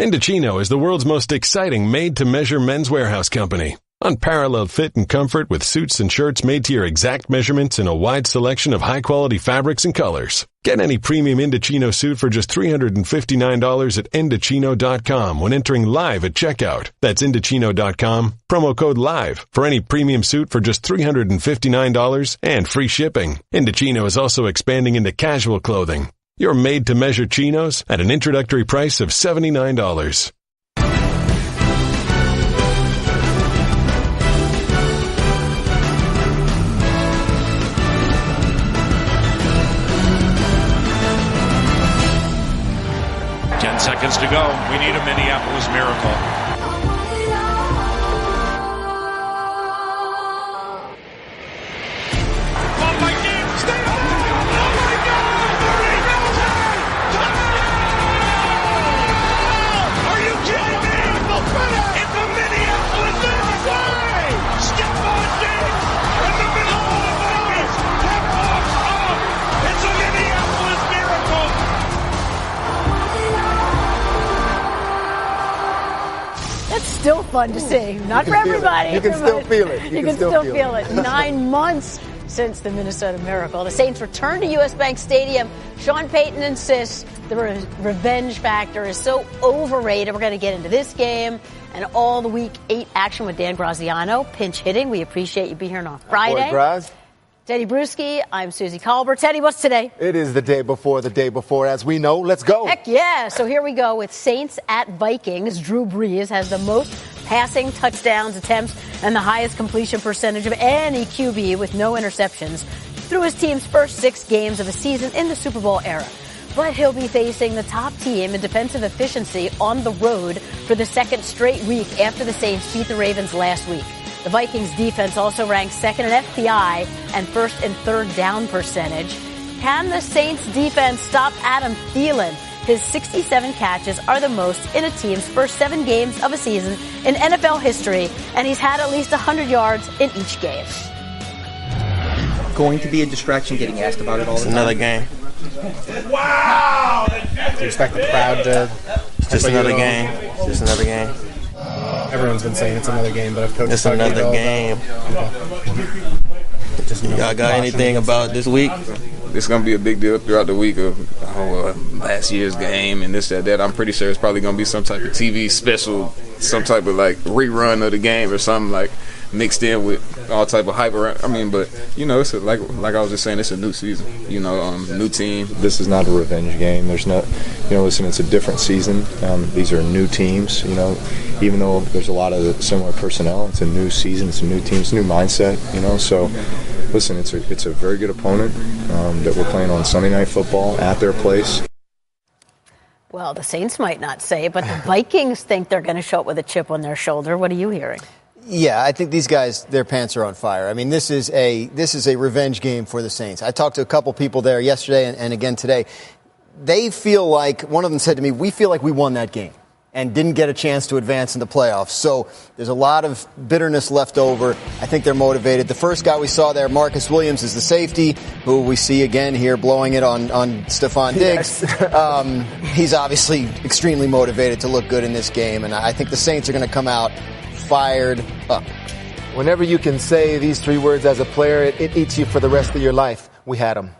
Indochino is the world's most exciting made-to-measure men's warehouse company. Unparalleled fit and comfort with suits and shirts made to your exact measurements in a wide selection of high-quality fabrics and colors. Get any premium Indochino suit for just $359 at Indochino.com when entering live at checkout. That's Indochino.com, promo code LIVE for any premium suit for just $359 and free shipping. Indochino is also expanding into casual clothing. Your made-to-measure chinos at an introductory price of $79. Seconds to go. We need a Minneapolis miracle. Still fun to sing. Not for everybody. You can still feel it. You can still feel it. 9 months since the Minnesota Miracle. The Saints return to U.S. Bank Stadium. Sean Payton insists the revenge factor is so overrated. We're going to get into this game and all the Week 8 action with Dan Graziano. Pinch hitting. We appreciate you being here on Friday. Teddy Bruschi, I'm Susie Colbert. Teddy, what's today? It is the day before, as we know. Let's go. Heck yeah. So here we go with Saints at Vikings. Drew Brees has the most passing touchdowns attempts and the highest completion percentage of any QB with no interceptions through his team's first 6 games of the season in the Super Bowl era. But he'll be facing the top team in defensive efficiency on the road for the second straight week after the Saints beat the Ravens last week. The Vikings defense also ranks second in FPI and first in third down percentage. Can the Saints defense stop Adam Thielen? His 67 catches are the most in a team's first 7 games of a season in NFL history, and he's had at least 100 yards in each game. Going to be a distraction getting asked about it all the time. Another game. Wow! Do you expect the crowd to... Just another game. Just another game. Everyone's been saying it's another game, but if coach... It's another game. Y'all got anything about this week? It's going to be a big deal throughout the week of last year's game and this, that. I'm pretty sure it's probably going to be some type of TV special, some type of like rerun of the game or something like mixed in with all type of hype around. I mean, but, you know, it's like I was just saying, it's a new season, you know, new team. This is not a revenge game. There's no, you know, listen, it's a different season. These are new teams, you know, even though there's a lot of similar personnel, it's a new season, it's a new team, it's a new mindset, you know, so listen, it's a very good opponent that we're playing on Sunday Night Football at their place. Well, the Saints might not say, but the Vikings think they're going to show up with a chip on their shoulder. What are you hearing? Yeah, I think these guys, their pants are on fire. I mean, this is a revenge game for the Saints. I talked to a couple people there yesterday and again today. They feel like, one of them said to me, we feel like we won that game and didn't get a chance to advance in the playoffs. So there's a lot of bitterness left over. I think they're motivated. The first guy we saw there, Marcus Williams, is the safety, who we see again here blowing it on Stephon Diggs. Yes. He's obviously extremely motivated to look good in this game, and I think the Saints are going to come out fired up. Whenever you can say these 3 words as a player, it eats you for the rest of your life. We had them.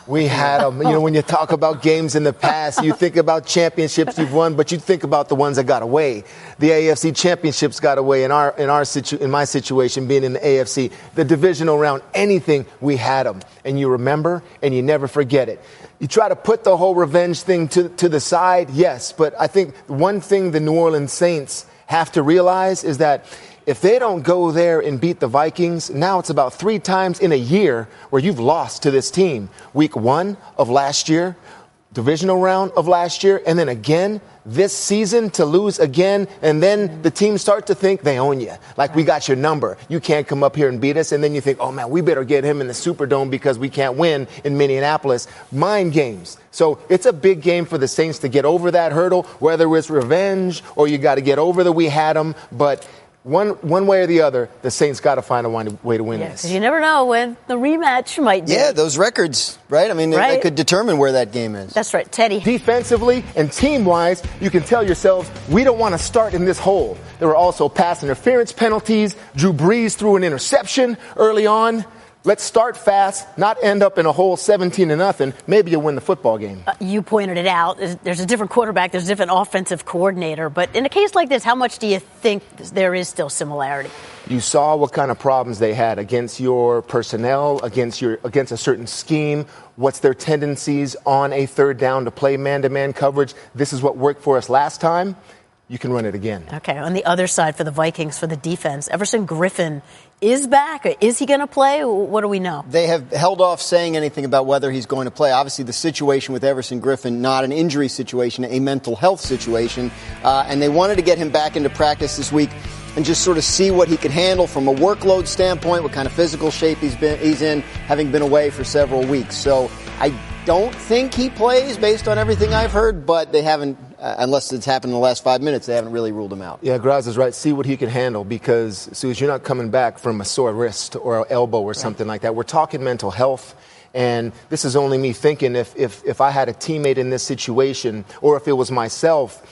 We had them. You know, when you talk about games in the past, you think about championships you've won, but you think about the ones that got away. The AFC championships got away in my situation, being in the AFC. The divisional round, anything, we had them. And you remember, and you never forget it. You try to put the whole revenge thing to the side, yes, but I think one thing the New Orleans Saints have to realize is that if they don't go there and beat the Vikings, now it's about 3 times in a year where you've lost to this team. Week 1 of last year, divisional round of last year, and then again this season to lose again, and then the teams start to think they own you. Like, we got your number. You can't come up here and beat us, and then you think, oh, man, we better get him in the Superdome because we can't win in Minneapolis. Mind games. So it's a big game for the Saints to get over that hurdle, whether it's revenge or you got to get over the we had them, but One way or the other, the Saints got to find a way to win this. Because you never know when the rematch might be. Yeah, those records, right? I mean, they could determine where that game is. That's right. Teddy. Defensively and team-wise, you can tell yourselves, we don't want to start in this hole. There were also pass interference penalties. Drew Brees threw an interception early on. Let's start fast, not end up in a hole 17-0. Maybe you'll win the football game. You pointed it out. There's a different quarterback. There's a different offensive coordinator. But in a case like this, how much do you think there is still similarity? You saw what kind of problems they had against your personnel, against a certain scheme. What's their tendencies on a third down to play man-to-man coverage? This is what worked for us last time. You can run it again. Okay, on the other side for the Vikings, for the defense, Everson Griffin is back. Is he going to play? What do we know? They have held off saying anything about whether he's going to play. Obviously, the situation with Everson Griffin, not an injury situation, a mental health situation. And they wanted to get him back into practice this week and just sort of see what he could handle from a workload standpoint, what kind of physical shape he's in, having been away for several weeks. So I don't think he plays based on everything I've heard, but they haven't, unless it's happened in the last 5 minutes, they haven't really ruled him out. Yeah, Graz is right. See what he can handle, because, Suze, you're not coming back from a sore wrist or elbow or something like that. We're talking mental health, and this is only me thinking if I had a teammate in this situation, or if it was myself,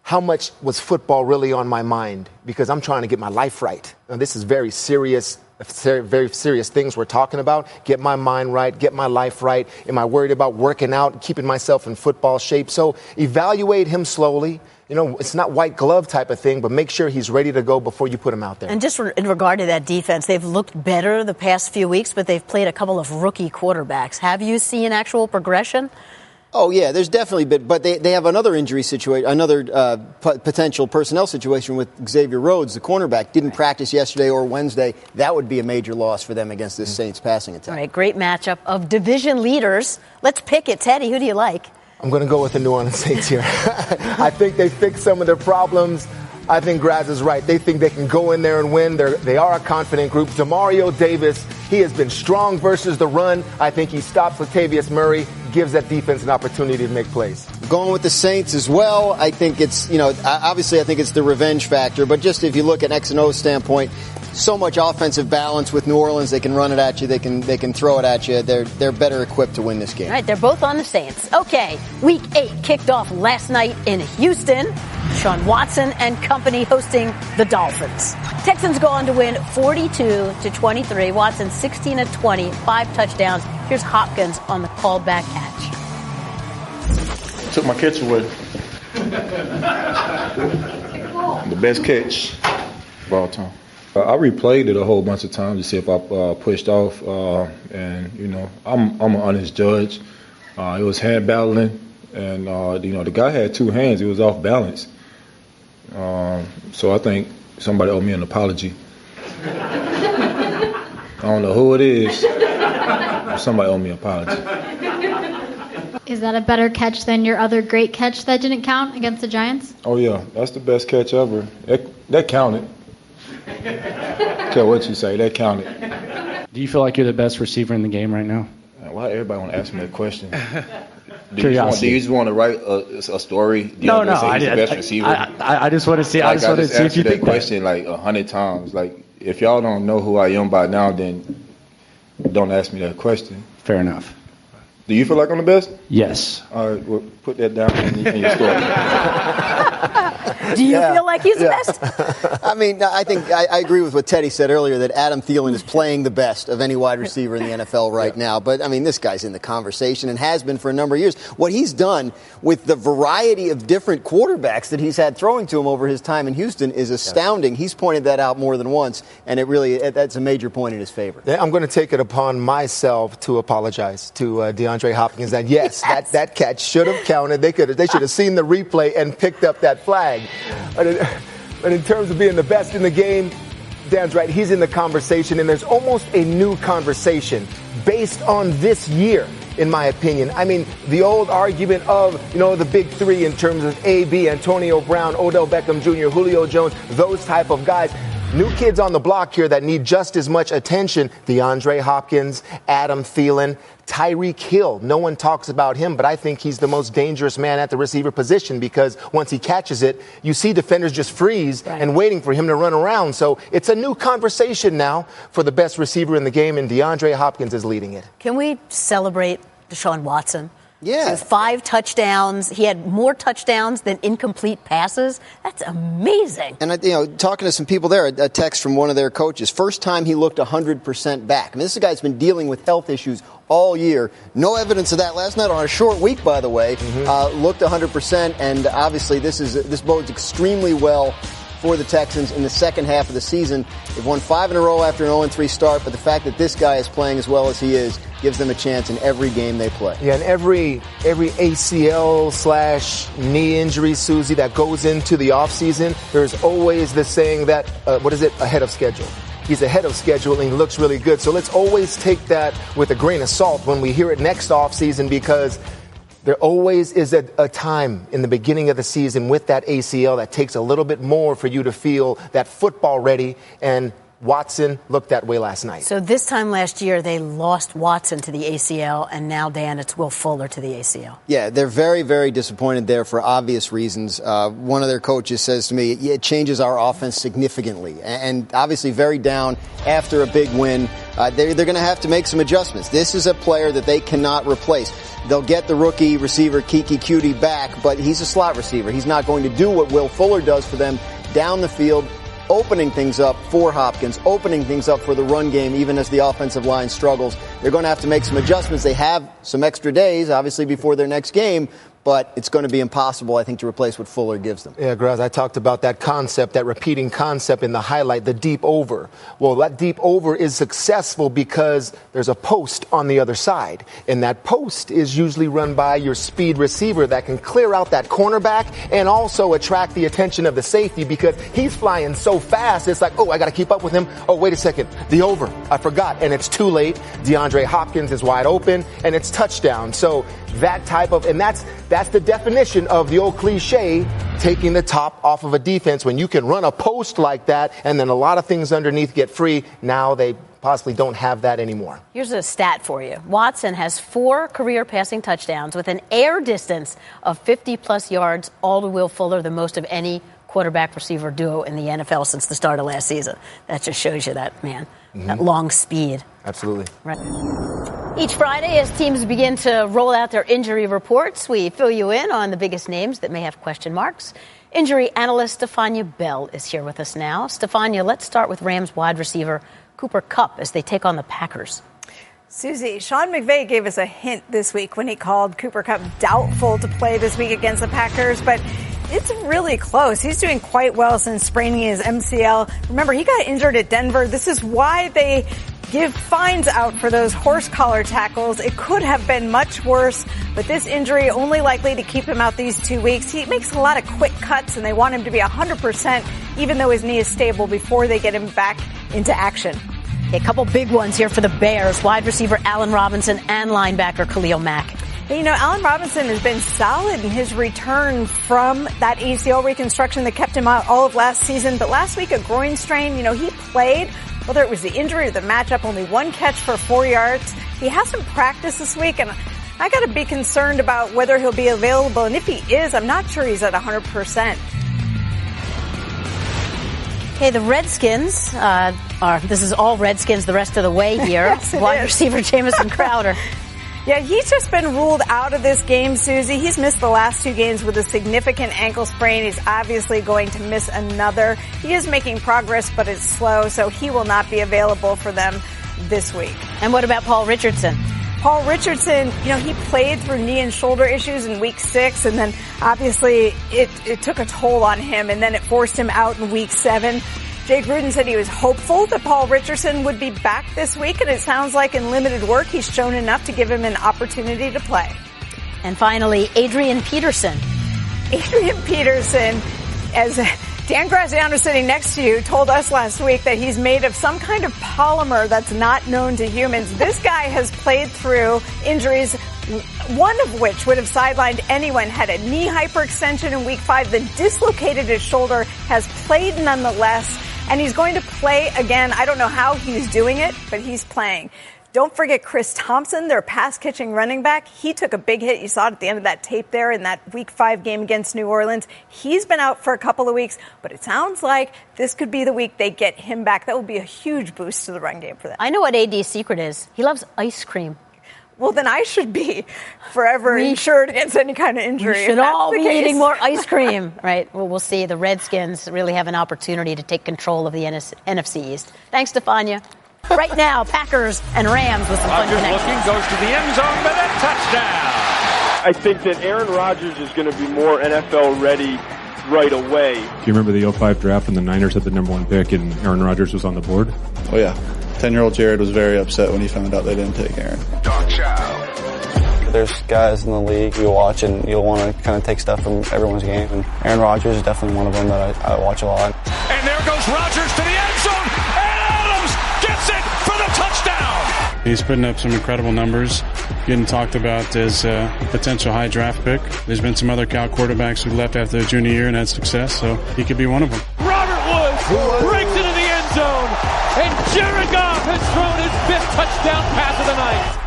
how much was football really on my mind? Because I'm trying to get my life right. Now, this is very serious things we're talking about. Get my mind right, get my life right. Am I worried about working out, keeping myself in football shape? So evaluate him slowly. You know, it's not white glove type of thing, but make sure he's ready to go before you put him out there. And just in regard to that defense, they've looked better the past few weeks, but they've played a couple of rookie quarterbacks. Have you seen actual progression? Oh, yeah, there's definitely been, but they have another injury situation, another potential personnel situation with Xavier Rhodes, the cornerback, didn't practice yesterday or Wednesday. That would be a major loss for them against this Saints passing attack. All right, great matchup of division leaders. Let's pick it. Teddy, who do you like? I'm going to go with the New Orleans Saints here. I think they fixed some of their problems. I think Graz is right. They think they can go in there and win. They are a confident group. Demario Davis, he has been strong versus the run. I think he stops Latavius Murray, gives that defense an opportunity to make plays. Going with the Saints as well. I think it's, obviously I think it's the revenge factor, but just if you look at X and O standpoint, so much offensive balance with New Orleans. They can run it at you. They can throw it at you. They're better equipped to win this game. All right, they're both on the Saints. Okay, Week 8 kicked off last night in Houston. Sean Watson and company hosting the Dolphins. Texans go on to win 42-23. Watson 16-20, 5 touchdowns. Here's Hopkins on the callback catch. Took my catch away. The best catch of all time. I replayed it a whole bunch of times to see if I pushed off, and I'm an honest judge. It was hand battling, and the guy had 2 hands. He was off balance, so I think somebody owed me an apology. I don't know who it is, but somebody owed me an apology. Is that a better catch than your other great catch that didn't count against the Giants? Oh yeah, that's the best catch ever. That counted. Care what you say, that counted. Do you feel like you're the best receiver in the game right now? Why everybody want to ask me that question? Do Curiosity. you just want to write a story? No, I did. Best receiver? I just want to see. I just want to see if you think that question like 100 times. Like, if y'all don't know who I am by now, then don't ask me that question. Fair enough. Do you feel like I'm the best? Yes. All right, well, put that down in your story. Do you feel like he's the best? I mean, I think I agree with what Teddy said earlier, that Adam Thielen is playing the best of any wide receiver in the NFL right now. But, I mean, this guy's in the conversation and has been for a number of years. What he's done with the variety of different quarterbacks that he's had throwing to him over his time in Houston is astounding. He's pointed that out more than once, and that's a major point in his favor. I'm going to take it upon myself to apologize to DeAndre Hopkins that, yes. that catch should have counted. They should have seen the replay and picked up that flag. But in terms of being the best in the game, Dan's right. He's in the conversation, and there's almost a new conversation based on this year, in my opinion. I mean, the old argument of, the big 3 in terms of AB, Antonio Brown, Odell Beckham Jr., Julio Jones, those type of guys. New kids on the block here that need just as much attention. DeAndre Hopkins, Adam Thielen, Tyreek Hill. No one talks about him, but I think he's the most dangerous man at the receiver position because once he catches it, you see defenders just freeze and waiting for him to run around. So it's a new conversation now for the best receiver in the game, and DeAndre Hopkins is leading it. Can we celebrate Deshaun Watson? Yeah. 5 touchdowns. He had more touchdowns than incomplete passes. That's amazing. And, talking to some people there, a text from one of their coaches, first time he looked 100% back. I mean, this guy's been dealing with health issues all year. No evidence of that last night on a short week, by the way. Looked 100%, and obviously this bodes extremely well for the Texans in the second half of the season. They've won 5 in a row after an 0-3 start, but the fact that this guy is playing as well as he is gives them a chance in every game they play. Yeah, and every ACL/knee injury, Susie, that goes into the offseason, there's always the saying that, ahead of schedule. He's ahead of schedule and he looks really good. So let's always take that with a grain of salt when we hear it next offseason, because there always is a time in the beginning of the season with that ACL that takes a little bit more for you to feel that football ready, and Watson looked that way last night. So this time last year, they lost Watson to the ACL, and now, Dan, it's Will Fuller to the ACL. Yeah, they're very, very disappointed there for obvious reasons. One of their coaches says to me, it changes our offense significantly, and obviously very down after a big win. They're going to have to make some adjustments. This is a player that they cannot replace. They'll get the rookie receiver Kiki Cutie back, but he's a slot receiver. He's not going to do what Will Fuller does for them down the field, opening things up for Hopkins, opening things up for the run game, even as the offensive line struggles. They're going to have to make some adjustments. They have some extra days, obviously, before their next game, but it's going to be impossible, I think, to replace what Fuller gives them. Yeah, Graz, I talked about that concept, that repeating concept in the highlight, the deep over. Well, that deep over is successful because there's a post on the other side, and that post is usually run by your speed receiver that can clear out that cornerback and also attract the attention of the safety because he's flying so fast. It's like, I got to keep up with him. Oh, wait a second. The over. I forgot. And it's too late. DeAndre Hopkins is wide open, and it's touchdown. So that type of, and that's the definition of the old cliche, taking the top off of a defense. When you can run a post like that and then a lot of things underneath get free, now they possibly don't have that anymore. Here's a stat for you. Watson has 4 career passing touchdowns with an air distance of 50-plus yards, all to Will Fuller, the most of any quarterback receiver duo in the NFL since the start of last season. That just shows you that, man, that long speed. Absolutely. Right. Each Friday, as teams begin to roll out their injury reports, we fill you in on the biggest names that may have question marks. Injury analyst Stefania Bell is here with us now. Stefania, let's start with Rams wide receiver Cooper Kupp as they take on the Packers. Susie, Sean McVay gave us a hint this week when he called Cooper Kupp doubtful to play this week against the Packers, but it's really close. He's doing quite well since spraining his MCL. Remember, he got injured at Denver. This is why they give fines out for those horse collar tackles. It could have been much worse, but this injury only likely to keep him out these 2 weeks. He makes a lot of quick cuts, and they want him to be 100%, even though his knee is stable, before they get him back into action. A couple big ones here for the Bears. Wide receiver Allen Robinson and linebacker Khalil Mack. Allen Robinson has been solid in his return from that ACL reconstruction that kept him out all of last season. But last week, a groin strain, he played, whether it was the injury or the matchup, only 1 catch for 4 yards. He hasn't practiced this week, and I got to be concerned about whether he'll be available. And if he is, I'm not sure he's at 100%. Okay, the Redskins this is all Redskins the rest of the way here. Yes, wide receiver Jamison Crowder. Yeah, he's just been ruled out of this game, Susie. He's missed the last 2 games with a significant ankle sprain. He's obviously going to miss another. He is making progress, but it's slow, so he will not be available for them this week. And what about Paul Richardson? Paul Richardson, he played through knee and shoulder issues in week 6, and then obviously it took a toll on him, and then it forced him out in week 7. Jay Gruden said he was hopeful that Paul Richardson would be back this week, and it sounds like in limited work he's shown enough to give him an opportunity to play. And finally, Adrian Peterson. Adrian Peterson, as Dan Graziano sitting next to you told us last week that he's made of some kind of polymer that's not known to humans. This guy has played through injuries, one of which would have sidelined anyone, had a knee hyperextension in week 5, then dislocated his shoulder, has played nonetheless. and he's going to play again. I don't know how he's doing it, but he's playing. Don't forget Chris Thompson, their pass-catching running back. He took a big hit. You saw it at the end of that tape there in that Week 5 game against New Orleans. He's been out for a couple of weeks, but it sounds like this could be the week they get him back. That will be a huge boost to the run game for them. I know what AD's secret is. He loves ice cream. Well, then I should be forever insured against any kind of injury. We should all be eating more ice cream. Right. Well, we'll see. The Redskins really have an opportunity to take control of the NFC East. Thanks, Stefania. Right now, Packers and Rams with some fun connections. Looking, goes to the end zone, but a touchdown. I think that Aaron Rodgers is going to be more NFL ready right away. Do you remember the 05 draft when the Niners had the number 1 pick and Aaron Rodgers was on the board? Oh, yeah. 10-year-old Jared was very upset when he found out they didn't take Aaron. There's guys in the league you watch and you'll want to kind of take stuff from everyone's game. And Aaron Rodgers is definitely one of them that I watch a lot. And there goes Rodgers to the end zone. And Adams gets it for the touchdown. He's putting up some incredible numbers, getting talked about as a potential high draft pick. There's been some other Cal quarterbacks who left after their junior year and had success, so he could be one of them. Robert Woods breaks into the end zone, and Jared Goff has thrown his 5th touchdown pass of the night.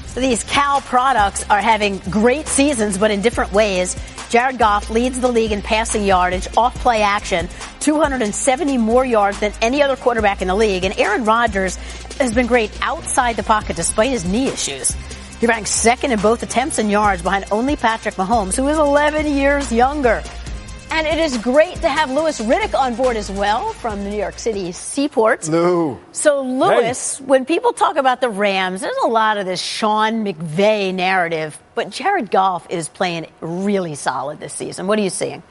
So these Cal products are having great seasons, but in different ways. Jared Goff leads the league in passing yardage, off-play action, 270 more yards than any other quarterback in the league. And Aaron Rodgers has been great outside the pocket despite his knee issues. He ranks second in both attempts and yards behind only Patrick Mahomes, who is 11 years younger. And it is great to have Louis Riddick on board as well from the New York City Seaport. Lou. So, Louis, when people talk about the Rams, there's a lot of this Sean McVay narrative, but Jared Goff is playing really solid this season. What are you seeing?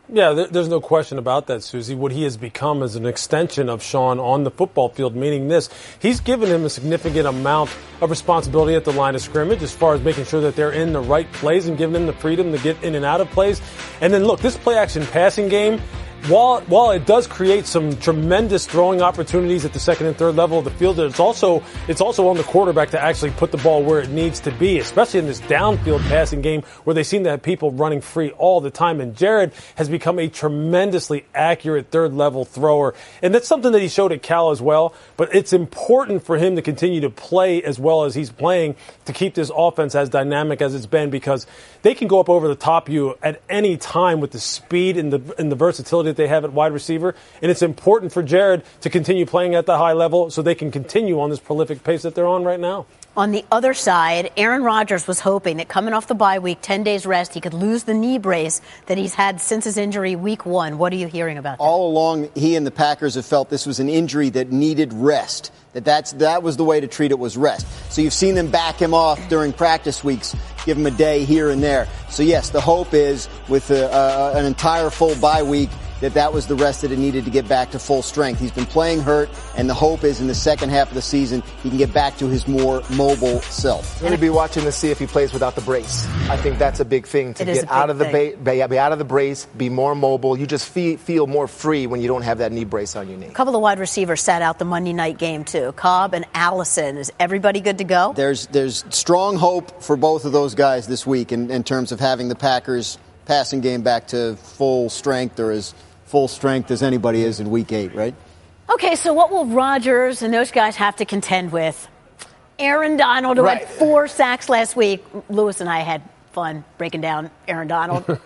Yeah, there's no question about that, Susie. What he has become is an extension of Sean on the football field, meaning this. He's given him a significant amount of responsibility at the line of scrimmage as far as making sure that they're in the right plays and giving them the freedom to get in and out of plays. And then, look, this play-action passing game, while it does create some tremendous throwing opportunities at the second and third level of the field, it's also on the quarterback to actually put the ball where it needs to be, especially in this downfield passing game where they seem to have people running free all the time. And Jared has become a tremendously accurate third level thrower. And that's something that he showed at Cal as well. But it's important for him to continue to play as well as he's playing to keep this offense as dynamic as it's been, because they can go up over the top of you at any time with the speed and the versatility that they have at wide receiver. And it's important for Jared to continue playing at the high level so they can continue on this prolific pace that they're on right now. On the other side, Aaron Rodgers was hoping that coming off the bye week, 10 days rest, he could lose the knee brace that he's had since his injury week 1. What are you hearing about that? All along, he and the Packers have felt this was an injury that needed rest. That was the way to treat it, was rest. So you've seen them back him off during practice weeks, give him a day here and there. So yes, the hope is with an entire full bye week that was the rest that it needed to get back to full strength. He's been playing hurt, and the hope is in the second half of the season he can get back to his more mobile self. We're going to be watching to see if he plays without the brace. I think that's a big thing, to get out of be out of the brace, be more mobile. You just feel more free when you don't have that knee brace on your knee. A couple of wide receivers sat out the Monday night game too. Cobb and Allison. Is everybody good to go? There's strong hope for both of those guys this week in terms of having the Packers passing game back to full strength, or as full strength as anybody is in week 8, right? Okay, so what will Rodgers and those guys have to contend with? Aaron Donald, who had 4 sacks last week. Lewis and I had fun breaking down Aaron Donald.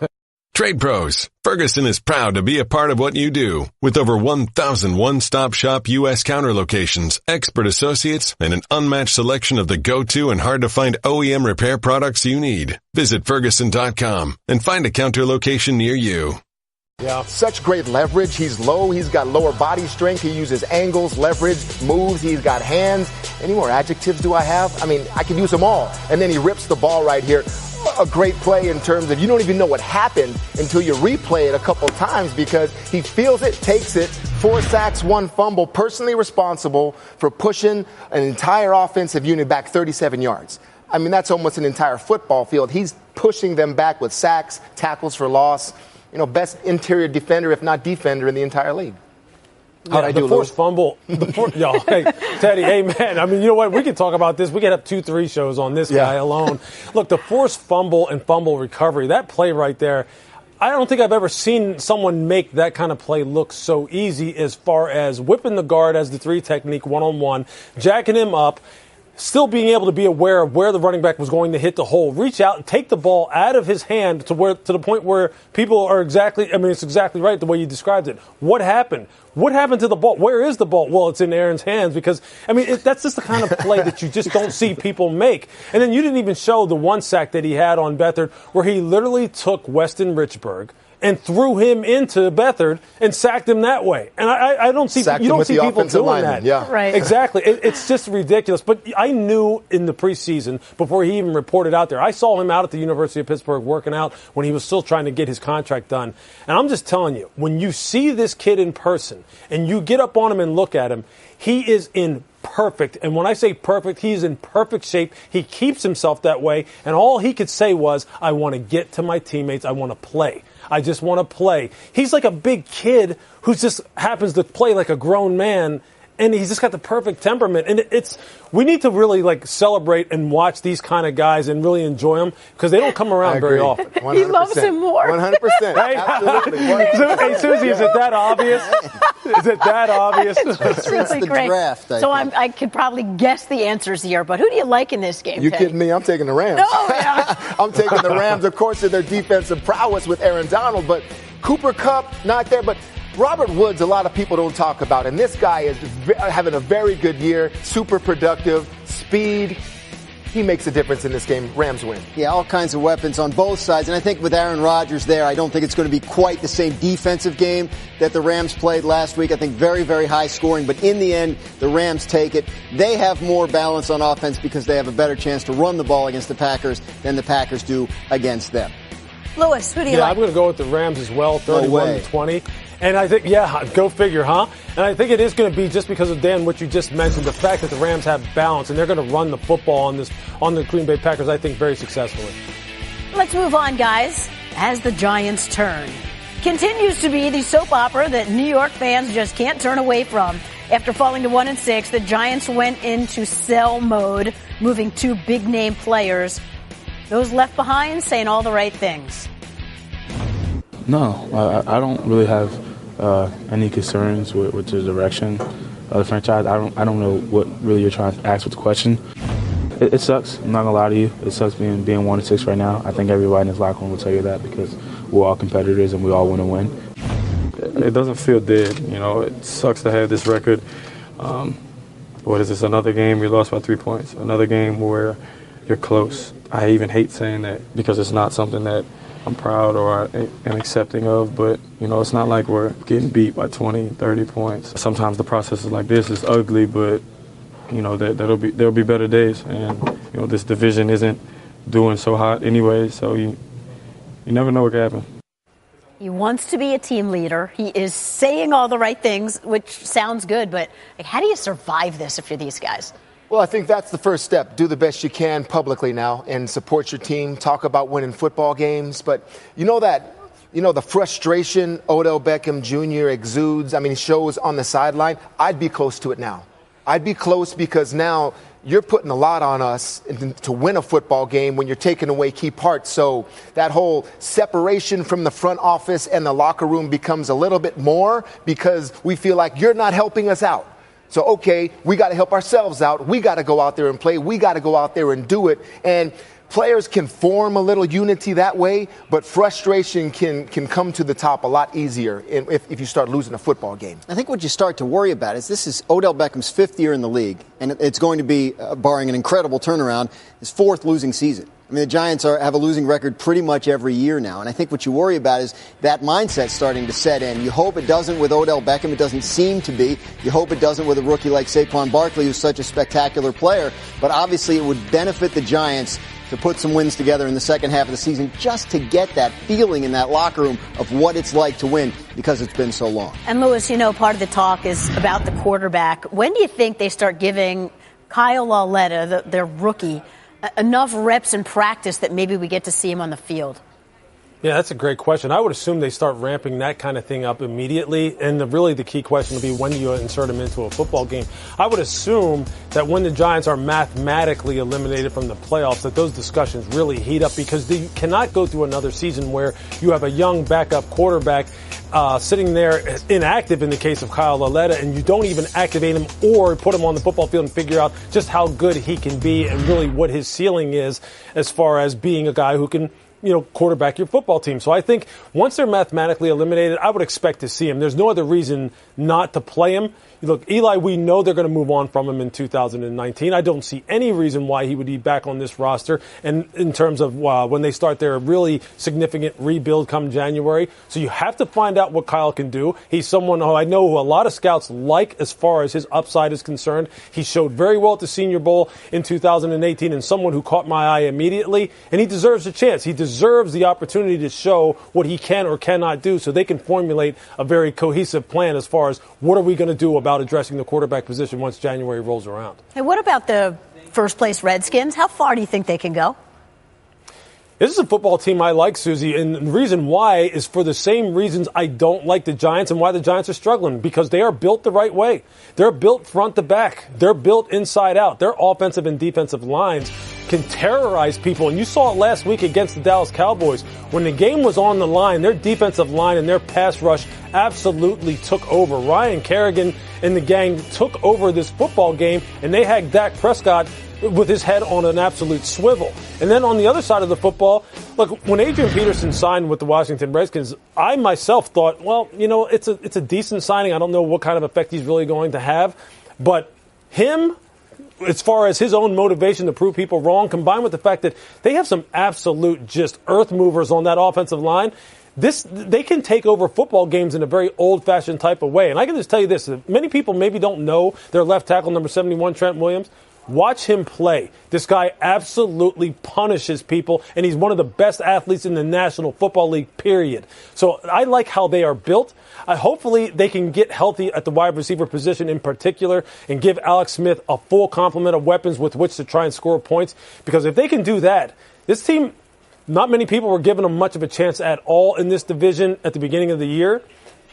Trade Pros. Ferguson is proud to be a part of what you do. With over 1,000 one-stop shop U.S. counter locations, expert associates, and an unmatched selection of the go-to and hard-to-find OEM repair products you need. Visit Ferguson.com and find a counter location near you. Yeah, such great leverage. He's low. He's got lower body strength. He uses angles, leverage, moves. He's got hands. Any more adjectives do I have? I mean, I can use them all. And then he rips the ball right here. A great play in terms of you don't even know what happened until you replay it a couple times, because he feels it, takes it. 4 sacks, 1 fumble. Personally responsible for pushing an entire offensive unit back 37 yards. I mean, that's almost an entire football field. He's pushing them back with sacks, tackles for loss. Best interior defender, if not defender, in the entire league. The forced fumble. Hey, Teddy, hey, man. I mean, you know what? We could talk about this. We could have 2-3 shows on this guy alone. Look, the forced fumble and fumble recovery, that play right there, I don't think I've ever seen someone make that kind of play look so easy as far as whipping the guard as the 3 technique one-on-one, jacking him up, still being able to be aware of where the running back was going to hit the hole, reach out and take the ball out of his hand to the point where people are it's exactly right the way you described it. What happened? What happened to the ball? Where is the ball? Well, it's in Aaron's hands because, that's just the kind of play that you just don't see people make. And then you didn't even show the one sack that he had on Beathard where he literally took Weston Richburg and threw him into Beathard and sacked him that way. And I don't see you don't see people doing that. Yeah. Right. Exactly. It's just ridiculous. But I knew in the preseason, before he even reported out there, I saw him out at the University of Pittsburgh working out when he was still trying to get his contract done. And I'm just telling you, when you see this kid in person and you get up on him and look at him, he is in perfect. And when I say perfect, he's in perfect shape. He keeps himself that way. And all he could say was, I want to get to my teammates. I want to play. I just want to play. He's like a big kid who just happens to play like a grown man, and he's just got the perfect temperament. And we need to really celebrate and watch these kind of guys and really enjoy them because they don't come around very often. 100%. He loves him more. 100%. Right? Absolutely. Hey, Susie, is it that obvious? Is it that obvious? It's really the great. draft, so I could probably guess the answers here, but who do you like in this game? You Teddy? kidding me? I'm taking the Rams. Oh, yeah. I'm taking the Rams, of course, in their defensive prowess with Aaron Donald, but Cooper Kupp not there. But Robert Woods, a lot of people don't talk about, and this guy is having a very good year, super productive, speed. He makes a difference in this game. Rams win. Yeah, all kinds of weapons on both sides. And I think with Aaron Rodgers there, I don't think it's going to be quite the same defensive game that the Rams played last week. I think very, very high scoring. But in the end, the Rams take it. They have more balance on offense because they have a better chance to run the ball against the Packers than the Packers do against them. Lewis, who do you like? I'm going to go with the Rams as well, 31-20. And I think, go figure, huh? And I think it is going to be just because of, Dan, what you just mentioned, the fact that the Rams have balance and they're going to run the football on the Green Bay Packers, I think, very successfully. Let's move on, guys, as the Giants turn. Continues to be the soap opera that New York fans just can't turn away from. After falling to 1-6, the Giants went into sell mode, moving 2 big-name players. Those left behind saying all the right things. No, I don't really have any concerns with the direction of the franchise. I don't know what really you're trying to ask with the question. It sucks. I'm not gonna lie to you. It sucks being 1-6 right now. I think everybody in this locker room will tell you that because we're all competitors and we all want to win. It doesn't feel dead. It sucks to have this record. What is this? Another game we lost by 3 points. Another game where you're close. I even hate saying that because it's not something that I'm proud or am accepting of, but, it's not like we're getting beat by 20, 30 points. Sometimes the process is like this. It's ugly, but, there'll be better days. And, this division isn't doing so hot anyway, so you never know what can happen. He wants to be a team leader. He is saying all the right things, which sounds good, but how do you survive this if you're these guys? Well, I think that's the first step. Do the best you can publicly now and support your team. Talk about winning football games. But the frustration Odell Beckham Jr. exudes, he shows on the sideline, I'd be close to it now. I'd be close because now you're putting a lot on us to win a football game when you're taking away key parts. So that whole separation from the front office and the locker room becomes a little bit more because we feel like you're not helping us out. So, okay, we got to help ourselves out. We got to go out there and play. We got to go out there and do it. And players can form a little unity that way, but frustration can come to the top a lot easier if you start losing a football game. I think what you start to worry about is this is Odell Beckham's 5th year in the league, and it's going to be, barring an incredible turnaround, his 4th losing season. The Giants have a losing record pretty much every year now, and I think what you worry about is that mindset starting to set in. You hope it doesn't with Odell Beckham. It doesn't seem to be. You hope it doesn't with a rookie like Saquon Barkley, who's such a spectacular player. But obviously it would benefit the Giants to put some wins together in the second half of the season just to get that feeling in that locker room of what it's like to win because it's been so long. And, Lewis, part of the talk is about the quarterback. When do you think they start giving Kyle Lauletta, their rookie, enough reps in practice that maybe we get to see him on the field? Yeah, that's a great question. I would assume they start ramping that kind of thing up immediately. And really the key question will be, when do you insert them into a football game? I would assume that when the Giants are mathematically eliminated from the playoffs, that those discussions really heat up, because you cannot go through another season where you have a young backup quarterback sitting there inactive in the case of Kyle Lauletta, and you don't even activate him or put him on the football field and figure out just how good he can be and really what his ceiling is as far as being a guy who can, quarterback your football team. So I think once they're mathematically eliminated, I would expect to see him. There's no other reason not to play him. Look, Eli, we know they're going to move on from him in 2019. I don't see any reason why he would be back on this roster. And in terms of when they start their really significant rebuild come January. So you have to find out what Kyle can do. He's someone who I know who a lot of scouts like as far as his upside is concerned. He showed very well at the Senior Bowl in 2018, and someone who caught my eye immediately. And he deserves a chance. He deserves the opportunity to show what he can or cannot do, so they can formulate a very cohesive plan as far as what are we going to do about addressing the quarterback position once January rolls around. Hey, what about the first-place Redskins? How far do you think they can go? This is a football team I like, Susie, and the reason why is for the same reasons I don't like the Giants and why the Giants are struggling, because they are built the right way. They're built front to back. They're built inside out. Their offensive and defensive lines can terrorize people, and you saw it last week against the Dallas Cowboys. When the game was on the line, their defensive line and their pass rush absolutely took over. Ryan Kerrigan and the gang took over this football game, and they had Dak Prescott with his head on an absolute swivel. And then on the other side of the football, look, when Adrian Peterson signed with the Washington Redskins, I myself thought, well, it's a decent signing. I don't know what kind of effect he's really going to have. But him, as far as his own motivation to prove people wrong, combined with the fact that they have some absolute just earth movers on that offensive line, they can take over football games in a very old-fashioned type of way. And I can just tell you this, many people maybe don't know their left tackle, number 71, Trent Williams. Watch him play. This guy absolutely punishes people, and he's one of the best athletes in the National Football League, period. So I like how they are built. Hopefully they can get healthy at the wide receiver position in particular and give Alex Smith a full complement of weapons with which to try and score points. Because if they can do that, this team, not many people were giving them much of a chance at all in this division at the beginning of the year.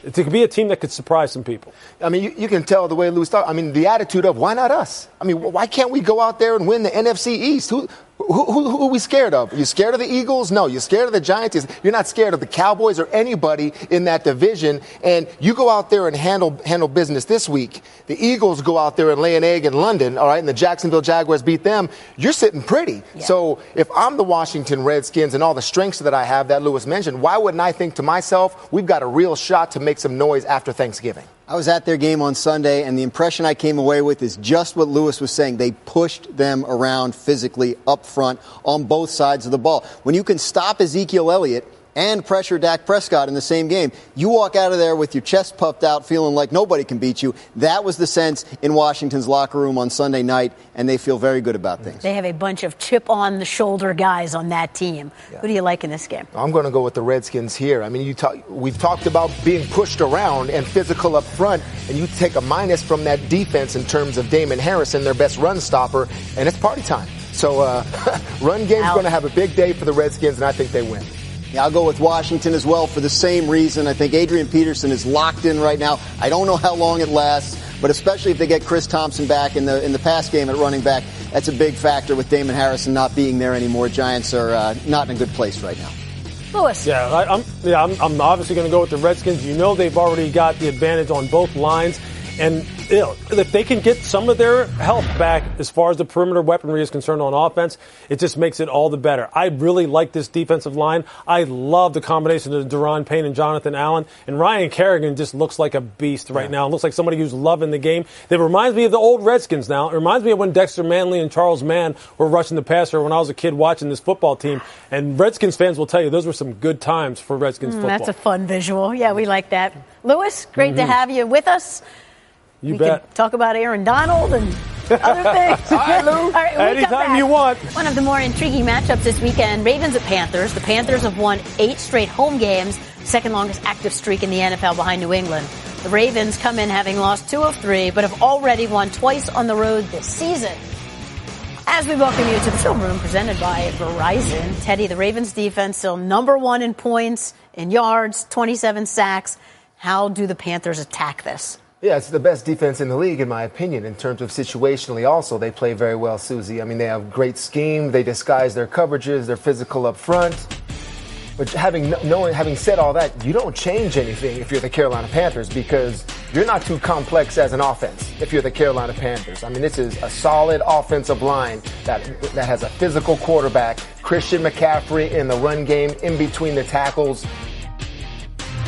It could be a team that could surprise some people. I mean, you can tell the way Louis talks. I mean, the attitude of, why not us? I mean, why can't we go out there and win the NFC East? Who are we scared of? Are you scared of the Eagles? No. You're scared of the Giants? You're not scared of the Cowboys or anybody in that division. And you go out there and handle business this week. The Eagles go out there and lay an egg in London, all right, and the Jacksonville Jaguars beat them. You're sitting pretty. Yeah. So if I'm the Washington Redskins and all the strengths that I have that Louis mentioned, why wouldn't I think to myself, we've got a real shot to make some noise after Thanksgiving? I was at their game on Sunday, and the impression I came away with is just what Louis was saying. They pushed them around physically up front on both sides of the ball. When you can stop Ezekiel Elliott and pressure Dak Prescott in the same game, you walk out of there with your chest puffed out, feeling like nobody can beat you. That was the sense in Washington's locker room on Sunday night, and they feel very good about things. They have a bunch of chip-on-the-shoulder guys on that team. Yeah. Who do you like in this game? I'm going to go with the Redskins here. I mean, we've talked about being pushed around and physical up front, and you take a minus from that defense in terms of Damon Harrison, their best run stopper, and it's party time. So run game's going to have a big day for the Redskins, and I think they win. Yeah, I'll go with Washington as well for the same reason. I think Adrian Peterson is locked in right now. I don't know how long it lasts, but especially if they get Chris Thompson back in the pass game at running back, that's a big factor with Damon Harrison not being there anymore. Giants are not in a good place right now. Louis. Yeah, I'm obviously going to go with the Redskins. You know they've already got the advantage on both lines. And if they can get some of their health back as far as the perimeter weaponry is concerned on offense, it just makes it all the better. I really like this defensive line. I love the combination of Daron Payne and Jonathan Allen. And Ryan Kerrigan just looks like a beast right now. It looks like somebody who's loving the game. It reminds me of the old Redskins now. It reminds me of when Dexter Manley and Charles Mann were rushing the passer when I was a kid watching this football team. And Redskins fans will tell you those were some good times for Redskins football. That's a fun visual. Yeah, we like that. Louis, great to have you with us. You we bet. Can talk about Aaron Donald and other things. Hi, Lou. All right, anytime you want. One of the more intriguing matchups this weekend, Ravens at Panthers. The Panthers have won 8 straight home games, second longest active streak in the NFL behind New England. The Ravens come in having lost 2 of 3, but have already won twice on the road this season. As we welcome you to the Film Room presented by Verizon, Teddy, the Ravens defense still number 1 in points, in yards, 27 sacks. How do the Panthers attack this? Yeah, it's the best defense in the league, in my opinion, in terms of situationally also. They play very well, Susie. I mean, they have great scheme. They disguise their coverages. They're physical up front. But having said all that, you don't change anything if you're the Carolina Panthers because you're not too complex as an offense if you're the Carolina Panthers. I mean, this is a solid offensive line that has a physical quarterback, Christian McCaffrey in the run game, in between the tackles,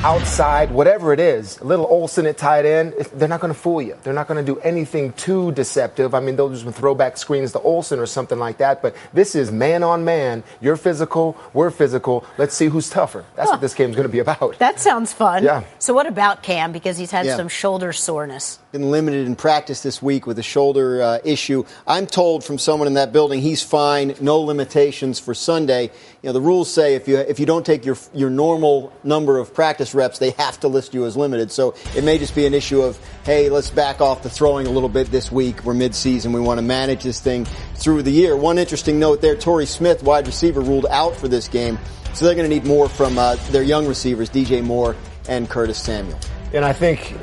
outside, whatever it is, a little Olsen at tight end, they're not going to fool you. They're not going to do anything too deceptive. I mean, they'll just throw back screens to Olsen or something like that. But this is man on man. You're physical. We're physical. Let's see who's tougher. That's what this game's going to be about. That sounds fun. Yeah. So what about Cam? Because he's had some shoulder soreness. Been limited in practice this week with a shoulder issue. I'm told from someone in that building he's fine, no limitations for Sunday. You know, the rules say if you don't take your normal number of practice reps, they have to list you as limited. So it may just be an issue of, hey, let's back off the throwing a little bit this week. We're mid-season. We want to manage this thing through the year. One interesting note there, Torrey Smith, wide receiver, ruled out for this game. So they're going to need more from their young receivers, DJ Moore and Curtis Samuel. And I think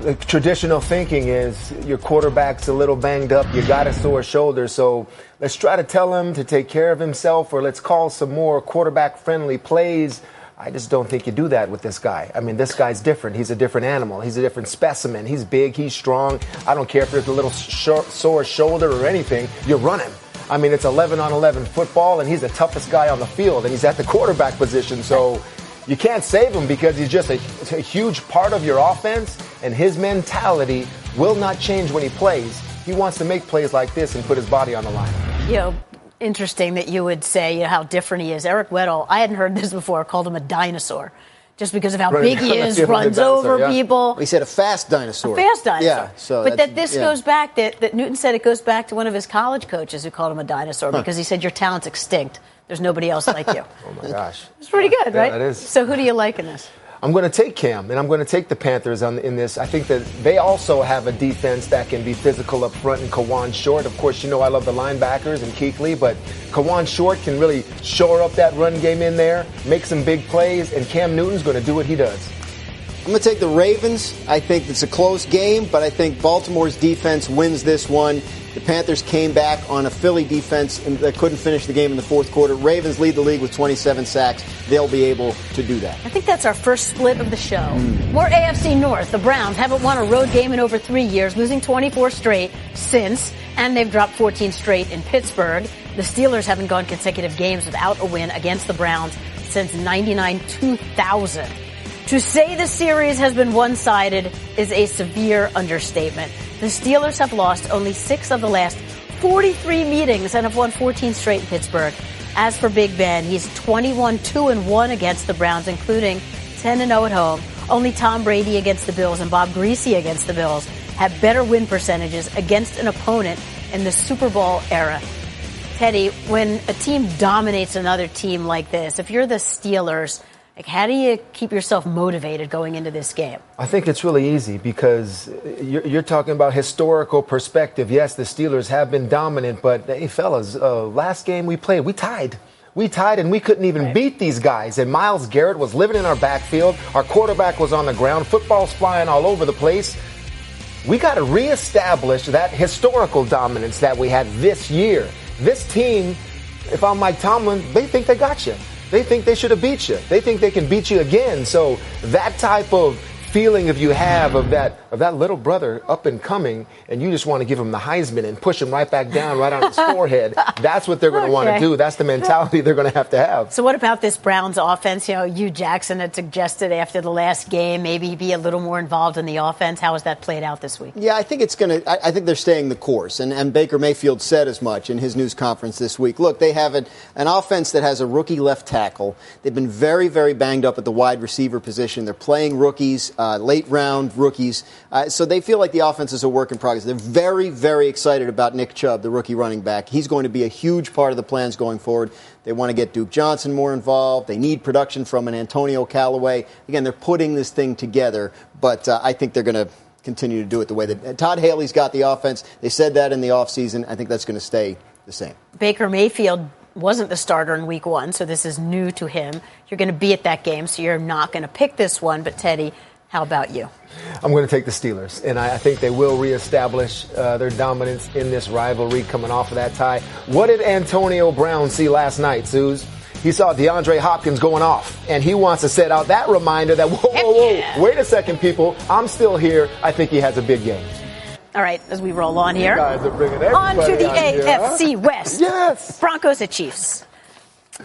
the traditional thinking is your quarterback's a little banged up. You got a sore shoulder. So let's try to tell him to take care of himself, or let's call some more quarterback-friendly plays. I just don't think you do that with this guy. I mean, this guy's different. He's a different animal. He's a different specimen. He's big. He's strong. I don't care if there's a little sore shoulder or anything. You run him. I mean, it's 11-on-11 football, and he's the toughest guy on the field, and he's at the quarterback position. So you can't save him because he's just a huge part of your offense, and his mentality will not change when he plays. He wants to make plays like this and put his body on the line. You know, interesting that you would say how different he is. Eric Weddle, I hadn't heard this before, called him a dinosaur. Just because of how big he is, runs over people. He said a fast dinosaur. A fast dinosaur. Yeah. So but that this goes back, that Newton said it goes back to one of his college coaches who called him a dinosaur because he said your talent's extinct. There's nobody else like you. Oh, my gosh. It's pretty good, right? Yeah, it is. So who do you like in this? I'm going to take Cam, and I'm going to take the Panthers in this. I think that they also have a defense that can be physical up front, and Kawan Short. Of course, you know I love the linebackers and Kuechly, but Kawan Short can really shore up that run game in there, make some big plays, and Cam Newton's going to do what he does. I'm going to take the Ravens. I think it's a close game, but I think Baltimore's defense wins this one. The Panthers came back on a Philly defense that couldn't finish the game in the fourth quarter. Ravens lead the league with 27 sacks. They'll be able to do that. I think that's our first split of the show. More AFC North. The Browns haven't won a road game in over 3 years, losing 24 straight since, and they've dropped 14 straight in Pittsburgh. The Steelers haven't gone consecutive games without a win against the Browns since 99-2000. To say the series has been one-sided is a severe understatement. The Steelers have lost only 6 of the last 43 meetings and have won 14 straight in Pittsburgh. As for Big Ben, he's 21-2-1 against the Browns, including 10-0 at home. Only Tom Brady against the Bills and Bob Greasy against the Bills have better win percentages against an opponent in the Super Bowl era. Teddy, when a team dominates another team like this, if you're the Steelers, how do you keep yourself motivated going into this game? I think it's really easy because you're talking about historical perspective. Yes, the Steelers have been dominant, but hey, fellas, last game we played, we tied. We tied and we couldn't even beat these guys. And Myles Garrett was living in our backfield. Our quarterback was on the ground. Football's flying all over the place. We got to reestablish that historical dominance that we had this year. This team, if I'm Mike Tomlin, they think they got you. They think they should have beat you. They think they can beat you again. So that type of feeling if you have of that little brother up and coming, and you just want to give him the Heisman and push him right back down right on his forehead, that's what they're going to want to do. That's the mentality they're going to have. So what about this Browns offense? You know, Hugh Jackson had suggested after the last game maybe be a little more involved in the offense. How has that played out this week? Yeah, I think I think they're staying the course. And Baker Mayfield said as much in his news conference this week. Look, they have an offense that has a rookie left tackle. They've been very, very banged up at the wide receiver position. They're playing rookies, late-round rookies. So they feel like the offense is a work in progress. They're very, very excited about Nick Chubb, the rookie running back. He's going to be a huge part of the plans going forward. They want to get Duke Johnson more involved. They need production from an Antonio Callaway. Again, they're putting this thing together, but I think they're going to continue to do it the way that Todd Haley's got the offense. They said that in the offseason. I think that's going to stay the same. Baker Mayfield wasn't the starter in week 1, so this is new to him. You're going to be at that game, so you're not going to pick this one. But, Teddy, how about you? I'm going to take the Steelers, and I think they will reestablish their dominance in this rivalry coming off of that tie. What did Antonio Brown see last night, Suze? He saw DeAndre Hopkins going off, and he wants to set out that reminder that, whoa, wait a second, people, I'm still here. I think he has a big game. All right, as we roll on here. You guys are bringing On to everybody the AFC here, huh? West. Yes. Broncos at Chiefs.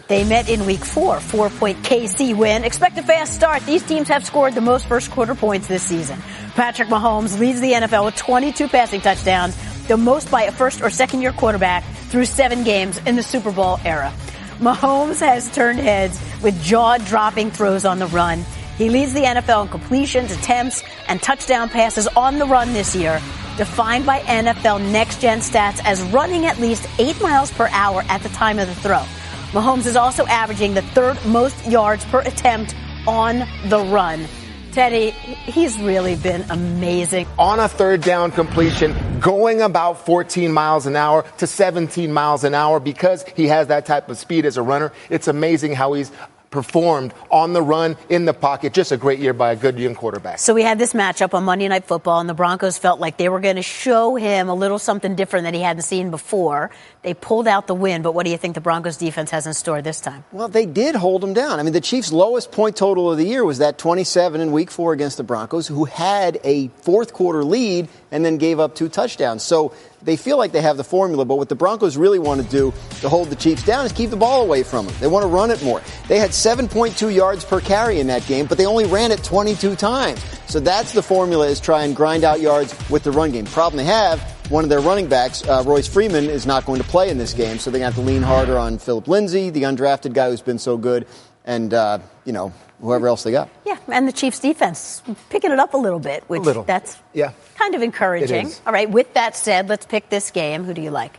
They met in week 4, 4-point KC win. Expect a fast start. These teams have scored the most first quarter points this season. Patrick Mahomes leads the NFL with 22 passing touchdowns, the most by a first or second year quarterback through 7 games in the Super Bowl era. Mahomes has turned heads with jaw-dropping throws on the run. He leads the NFL in completions, attempts, and touchdown passes on the run this year, defined by NFL next-gen stats as running at least 8 miles per hour at the time of the throw. Mahomes is also averaging the 3rd most yards per attempt on the run. Teddy, he's really been amazing. On a 3rd down completion, going about 14 miles an hour to 17 miles an hour because he has that type of speed as a runner. It's amazing how he's performed on the run, in the pocket. Just a great year by a good young quarterback. So we had this matchup on Monday Night Football, and the Broncos felt like they were going to show him a little something different that he hadn't seen before. They pulled out the win, but what do you think the Broncos defense has in store this time? Well, they did hold him down. I mean, the Chiefs' lowest point total of the year was that 27 in week 4 against the Broncos, who had a 4th quarter lead and then gave up 2 touchdowns. So they feel like they have the formula, but what the Broncos really want to do to hold the Chiefs down is keep the ball away from them. They want to run it more. They had 7.2 yards per carry in that game, but they only ran it 22 times. So that's the formula, is try and grind out yards with the run game. Problem they have, one of their running backs, Royce Freeman, is not going to play in this game, so they're going to have to lean harder on Phillip Lindsay, the undrafted guy who's been so good, and, whoever else they got. Yeah, and the Chiefs defense picking it up a little bit, which that's kind of encouraging. All right, with that said, let's pick this game. Who do you like?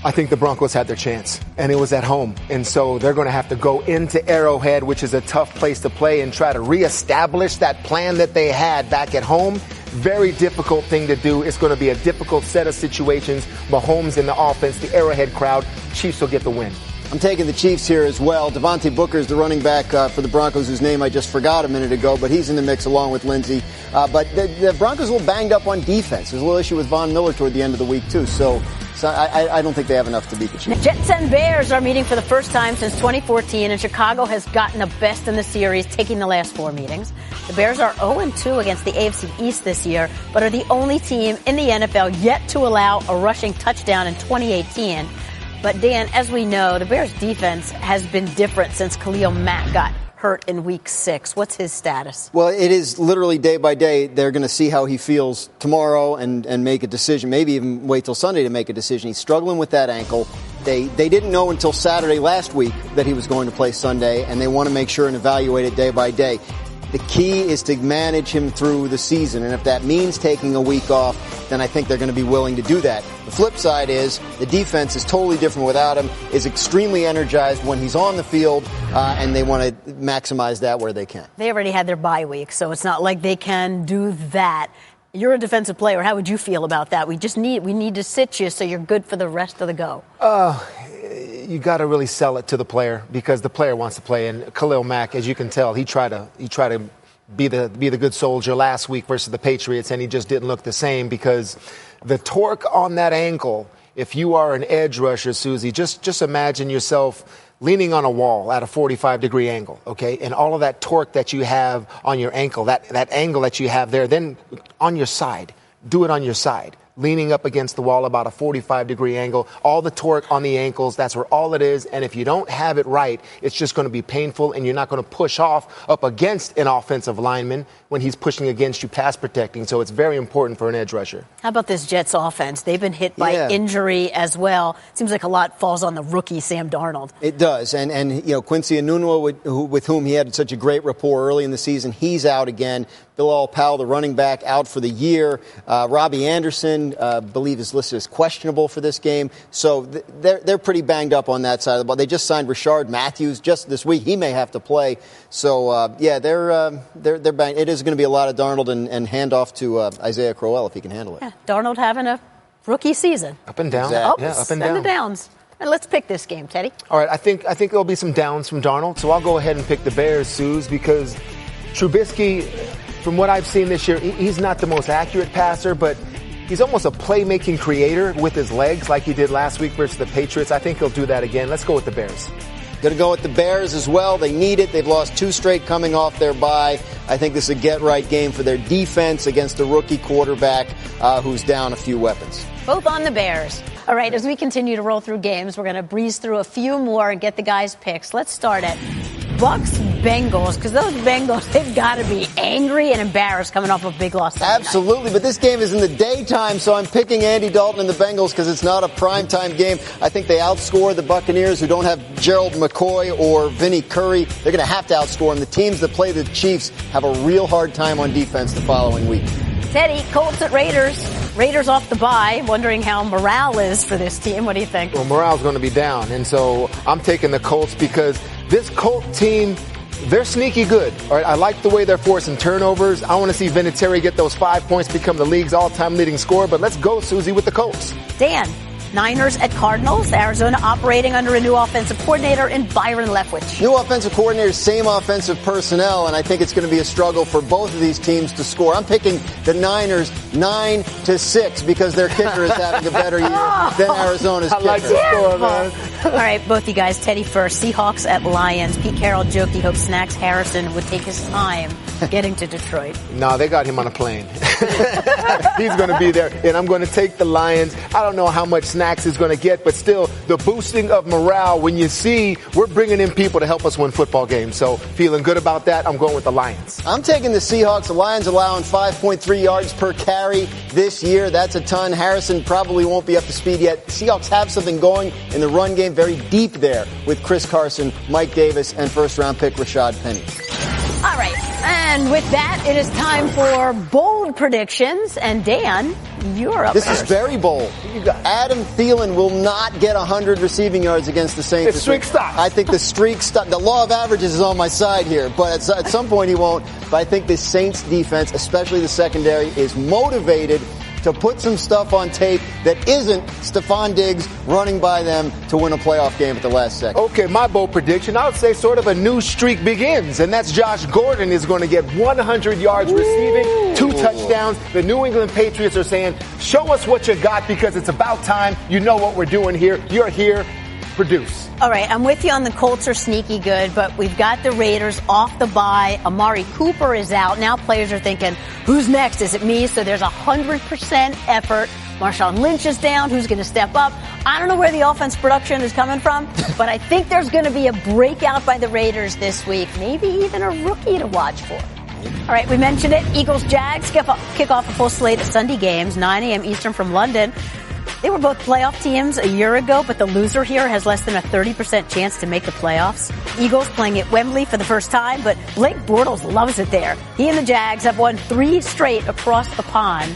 I think the Broncos had their chance, and it was at home. And so they're going to have to go into Arrowhead, which is a tough place to play, and try to reestablish that plan that they had back at home. Very difficult thing to do. It's going to be a difficult set of situations. Mahomes in the offense, the Arrowhead crowd. Chiefs will get the win. I'm taking the Chiefs here as well. Devontae Booker is the running back for the Broncos, whose name I just forgot a minute ago, but he's in the mix along with Lindsey. But the Broncos are a little banged up on defense. There's a little issue with Von Miller toward the end of the week, too. So I don't think they have enough to beat the Chiefs. Jets and Bears are meeting for the first time since 2014, and Chicago has gotten the best in the series, taking the last 4 meetings. The Bears are 0-2 against the AFC East this year, but are the only team in the NFL yet to allow a rushing touchdown in 2018. But, Dan, as we know, the Bears' defense has been different since Khalil Mack got hurt in week 6. What's his status? Well, it is literally day by day. They're going to see how he feels tomorrow and make a decision, maybe even wait till Sunday to make a decision. He's struggling with that ankle. They didn't know until Saturday last week that he was going to play Sunday, and they want to make sure and evaluate it day by day. The key is to manage him through the season, and if that means taking a week off, then I think they're going to be willing to do that. The flip side is the defense is totally different without him, is extremely energized when he's on the field, and they want to maximize that where they can. They already had their bye week, so it's not like they can do that. You're a defensive player. How would you feel about that? We need to sit you so you're good for the rest of the go. You got to really sell it to the player because the player wants to play. And Khalil Mack, as you can tell, he tried to be the good soldier last week versus the Patriots, and he just didn't look the same because the torque on that ankle. If you are an edge rusher, Susie, just imagine yourself leaning on a wall at a 45-degree angle, okay? And all of that torque that you have on your ankle, that angle that you have there, then on your side, do it on your side. Leaning up against the wall about a 45-degree angle, all the torque on the ankles, that's where all it is. And if you don't have it right, it's just going to be painful, and you're not going to push off up against an offensive lineman when he's pushing against you pass protecting. So it's very important for an edge rusher. How about this Jets offense? They've been hit by injury as well. Seems like a lot falls on the rookie, Sam Darnold. It does. And Quincy Enunwa, with whom he had such a great rapport early in the season, he's out again. Bilal Powell, the running back, out for the year. Robbie Anderson, I believe, is listed as questionable for this game. So they're pretty banged up on that side of the ball. They just signed Rashard Matthews just this week. He may have to play. So, they're banged. It is going to be a lot of Darnold and hand off to Isaiah Crowell if he can handle it. Yeah, Darnold having a rookie season. Up and down. Exactly. Yeah, up and And the down. downs. And let's pick this game, Teddy. All right, I think there'll be some downs from Darnold, so I'll go ahead and pick the Bears, Suze, because Trubisky, from what I've seen this year, he's not the most accurate passer, but he's almost a playmaking creator with his legs like he did last week versus the Patriots. I think he'll do that again. Let's go with the Bears. Going to go with the Bears as well. They need it. They've lost 2 straight coming off their bye. I think this is a get-right game for their defense against a rookie quarterback who's down a few weapons. Both on the Bears. All right, as we continue to roll through games, we're going to breeze through a few more and get the guys' picks. Let's start at Bucs-Bengals, because those Bengals, they've got to be angry and embarrassed coming off a big loss. Absolutely, but this game is in the daytime, so I'm picking Andy Dalton and the Bengals because it's not a primetime game. I think they outscore the Buccaneers, who don't have Gerald McCoy or Vinny Curry. They're going to have to outscore them. The teams that play the Chiefs have a real hard time on defense the following week. Teddy, Colts at Raiders. Raiders off the bye, wondering how morale is for this team. What do you think? Well, morale's going to be down, and so I'm taking the Colts because this Colt team, they're sneaky good. All right, I like the way they're forcing turnovers. I want to see Vinatieri get those 5 points, become the league's all-time leading scorer. But let's go, Susie, with the Colts. Dan, Niners at Cardinals. Arizona operating under a new offensive coordinator in Byron Leftwich. New offensive coordinator, same offensive personnel, and I think it's going to be a struggle for both of these teams to score. I'm picking the Niners 9-6 because their kicker is having a better year than Arizona's kicker. I like the score, man. All right, both you guys. Teddy first. Seahawks at Lions. Pete Carroll joked he hoped Snacks Harrison would take his time getting to Detroit. No, they got him on a plane. He's going to be there, and I'm going to take the Lions. I don't know how much Snacks is going to get, but still, the boosting of morale when you see we're bringing in people to help us win football games. So feeling good about that. I'm going with the Lions. I'm taking the Seahawks. The Lions allowing 5.3 yards per carry this year. That's a ton. Harrison probably won't be up to speed yet. The Seahawks have something going in the run game, very deep there with Chris Carson, Mike Davis, and first-round pick Rashad Penny. All right, and with that, it is time for bold predictions. And Dan, you're up This first. is very bold. Adam Thielen will not get 100 receiving yards against the Saints. The streak stops. I think the streak stops. The law of averages is on my side here, but at some point he won't. But I think the Saints defense, especially the secondary, is motivated to put some stuff on tape that isn't Stephon Diggs running by them to win a playoff game at the last second. Okay, my bold prediction, I would say sort of a new streak begins, and that's Josh Gordon is going to get 100 yards receiving, 2 touchdowns. The New England Patriots are saying, show us what you got because it's about time. You know what we're doing here. You're here. Produce. All right, I'm with you on the Colts are sneaky good, but we've got the Raiders off the bye. Amari Cooper is out. Now players are thinking, who's next? Is it me? So there's 100% effort. Marshawn Lynch is down. Who's going to step up? I don't know where the offense production is coming from, but I think there's going to be a breakout by the Raiders this week. Maybe even a rookie to watch for. All right, we mentioned it. Eagles-Jags kick off a full slate of Sunday games, 9 a.m. Eastern from London. They were both playoff teams a year ago, but the loser here has less than a 30% chance to make the playoffs. Eagles playing at Wembley for the first time, but Blake Bortles loves it there. He and the Jags have won 3 straight across the pond.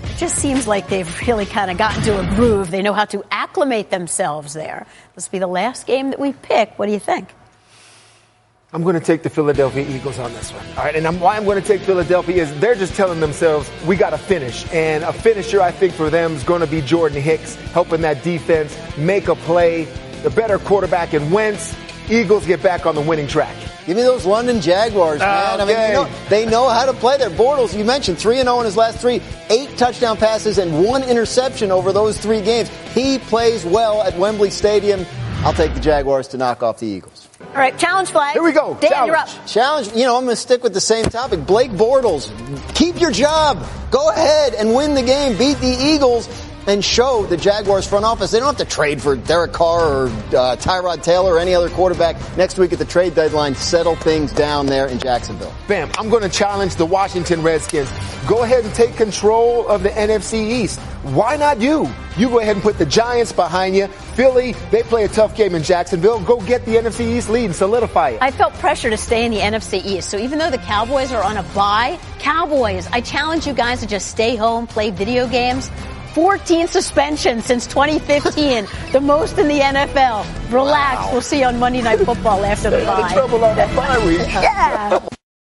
It just seems like they've really kind of gotten to a groove. They know how to acclimate themselves there. This will be the last game that we pick. What do you think? I'm going to take the Philadelphia Eagles on this one. All right, and why I'm going to take Philadelphia is they're just telling themselves, we got to finish. And a finisher, I think, for them is going to be Jordan Hicks, helping that defense make a play. The better quarterback in Wentz. Eagles get back on the winning track. Give me those London Jaguars, man. Okay. I mean, they know how to play their Bortles. You mentioned 3-0 in his last 3, 8 touchdown passes and 1 interception over those 3 games. He plays well at Wembley Stadium. I'll take the Jaguars to knock off the Eagles. All right, challenge flag. Here we go. Dan, challenge. you're up. Challenge, I'm going to stick with the same topic. Blake Bortles, keep your job. Go ahead and win the game. Beat the Eagles and show the Jaguars front office they don't have to trade for Derek Carr or Tyrod Taylor or any other quarterback next week at the trade deadline. Settle things down there in Jacksonville. Bam, I'm going to challenge the Washington Redskins. Go ahead and take control of the NFC East. Why not you? You go ahead and put the Giants behind you. Philly, they play a tough game in Jacksonville. Go get the NFC East lead and solidify it. I felt pressure to stay in the NFC East. So even though the Cowboys are on a bye, Cowboys, I challenge you guys to just stay home, play video games. 14 suspensions since 2015, the most in the NFL. Relax. Wow. We'll see you on Monday Night Football after the bye. Trouble on that bye week. Yeah.